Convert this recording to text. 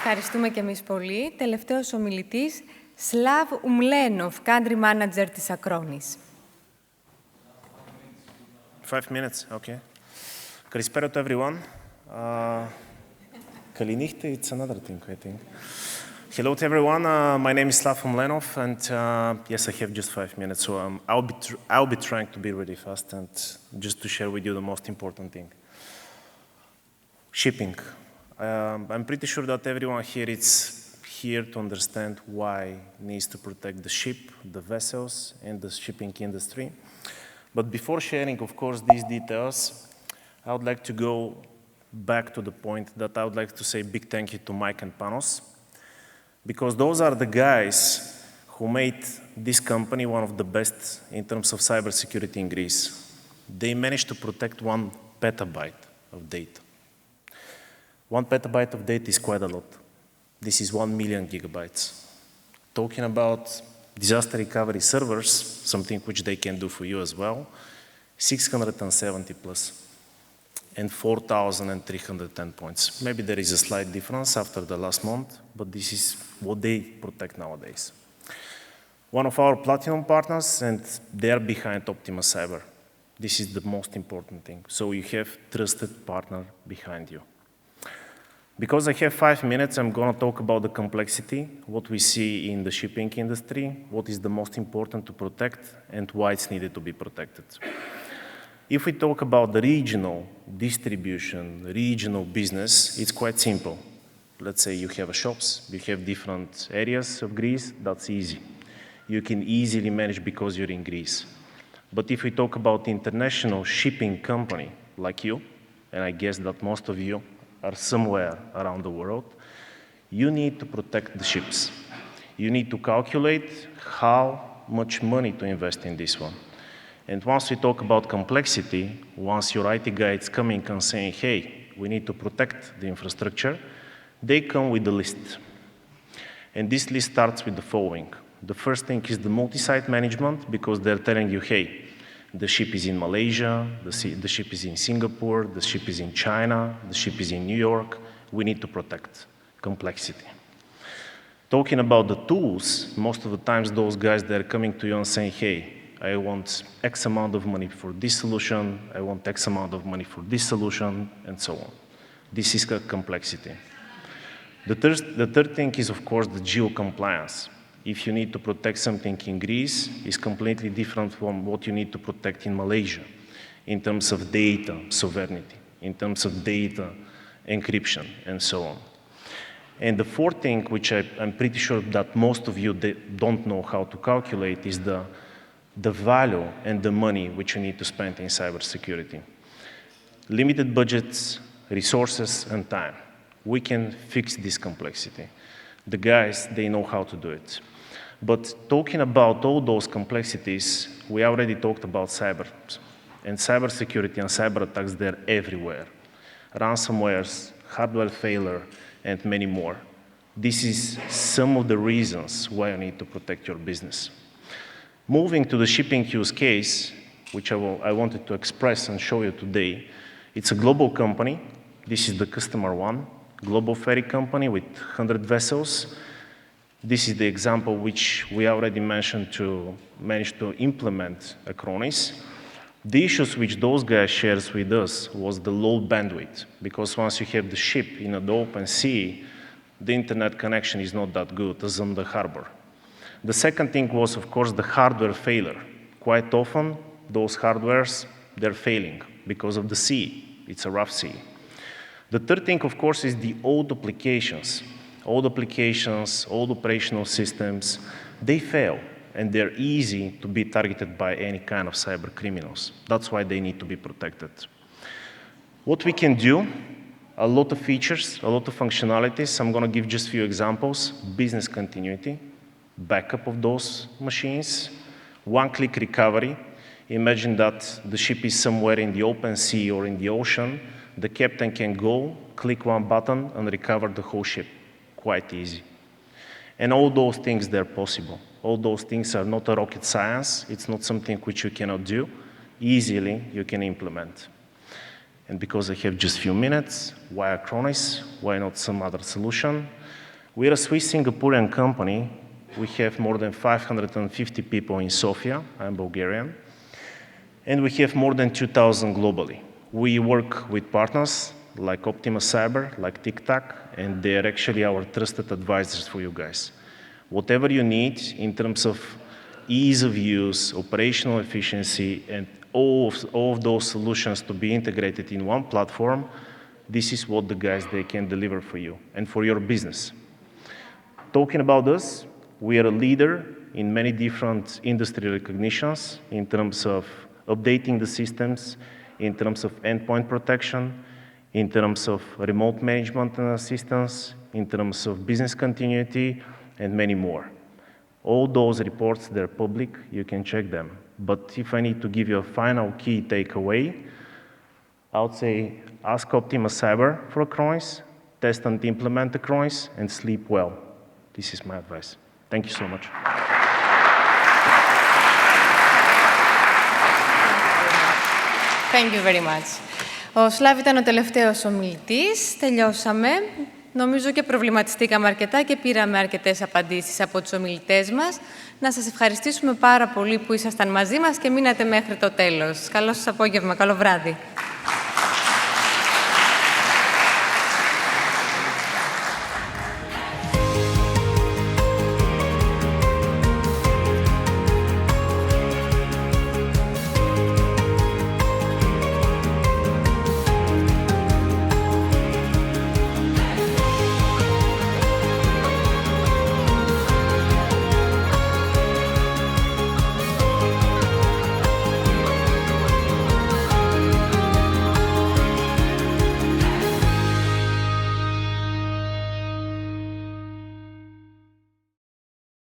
Ευχαριστούμε και εμείς πολύ. Τελευταίος ομιλητής, Slav Umlenov, Country Manager της Acronis. 5 minutes, okay. Καλησπέρα to everyone. Kalinihte, it's another thing, I think. Hello to everyone. My name is Slav Umlenov, and yes, I have just 5 minutes, so I'll be trying to be really fast and just to share with you the most important thing. Shipping. I'm pretty sure that everyone here is here to understand why needs to protect the ship, the vessels, and the shipping industry. But before sharing, of course, these details, I would like to go back to the point that I would like to say big thank you to Mike and Panos, because those are the guys who made this company one of the best in terms of cybersecurity in Greece. They managed to protect 1 petabyte of data. 1 petabyte of data is quite a lot. This is 1 million gigabytes. Talking about disaster recovery servers, something which they can do for you as well, 670 plus, and 4,300 endpoints. Maybe there is a slight difference after the last month, but this is what they protect nowadays. One of our platinum partners, and they are behind Optima Cyber. This is the most important thing. So you have trusted partner behind you. Because I have 5 minutes, I'm going to talk about the complexity, what we see in the shipping industry, what is the most important to protect, and why it's needed to be protected. If we talk about the regional distribution, regional business, it's quite simple. Let's say you have shops, you have different areas of Greece, that's easy. You can easily manage because you're in Greece. But if we talk about international shipping company like you, and I guess that most of you are somewhere around the world, you need to protect the ships. You need to calculate how much money to invest in this one. And once we talk about complexity, once your IT guy is coming and saying, hey, we need to protect the infrastructure, they come with the list. And this list starts with the following. The first thing is the multi-site management, because they're telling you, hey, the ship is in Malaysia, the ship is in Singapore, the ship is in China, the ship is in New York. We need to protect complexity. Talking about the tools, most of the times those guys, they're coming to you and saying, hey, I want X amount of money for this solution, I want X amount of money for this solution, and so on. This is complexity. The third thing is, of course, the geo-compliance. If you need to protect something in Greece, it's completely different from what you need to protect in Malaysia, in terms of data sovereignty, in terms of data encryption, and so on. And the fourth thing, which I'm pretty sure that most of you don't know how to calculate, is the value and the money which you need to spend in cybersecurity. Limited budgets, resources, and time. We can fix this complexity. The guys, they know how to do it. But talking about all those complexities, we already talked about cyber. And cybersecurity and cyber attacks, they're everywhere. Ransomwares, hardware failure, and many more. This is some of the reasons why you need to protect your business. Moving to the shipping use case, which I wanted to express and show you today, it's a global company. This is the customer one, global ferry company with 100 vessels. This is the example which we already mentioned to manage to implement Acronis. The issues which those guys shared with us was the low bandwidth, because once you have the ship in the open sea, the internet connection is not that good as on the harbor. The second thing was, of course, the hardware failure. Quite often, those hardwares, they're failing because of the sea. It's a rough sea. The third thing, of course, is the old applications. Old applications, old operational systems, they fail, and they're easy to be targeted by any kind of cyber criminals. That's why they need to be protected. What we can do, a lot of features, a lot of functionalities. I'm going to give just a few examples. Business continuity, backup of those machines, one-click recovery. Imagine that the ship is somewhere in the open sea or in the ocean. The captain can go, click one button, and recover the whole ship. Quite easy. And all those things, they're possible. All those things are not a rocket science. It's not something which you cannot do. Easily, you can implement. And because I have just a few minutes, why Acronis? Why not some other solution? We are a Swiss Singaporean company. We have more than 550 people in Sofia. I'm Bulgarian. And we have more than 2,000 globally. We work with partners like Optima Cyber, like TikTok, and they are actually our trusted advisors for you guys. Whatever you need in terms of ease of use, operational efficiency, and all of those solutions to be integrated in one platform, this is what the guys, they can deliver for you and for your business. Talking about us, we are a leader in many different industry recognitions in terms of updating the systems, in terms of endpoint protection, in terms of remote management and assistance, in terms of business continuity, and many more. All those reports, they're public, you can check them. But if I need to give you a final key takeaway, I would say ask Optima Cyber for Acronis, test and implement Acronis, and sleep well. This is my advice. Thank you so much. Thank you very much. Ο Σλάβ ήταν ο τελευταίος ομιλητής. Τελειώσαμε. Νομίζω και προβληματιστήκαμε αρκετά και πήραμε αρκετές απαντήσεις από τους ομιλητές μας. Να σας ευχαριστήσουμε πάρα πολύ που ήσασταν μαζί μας και μείνατε μέχρι το τέλος. Καλό σας απόγευμα, καλό βράδυ.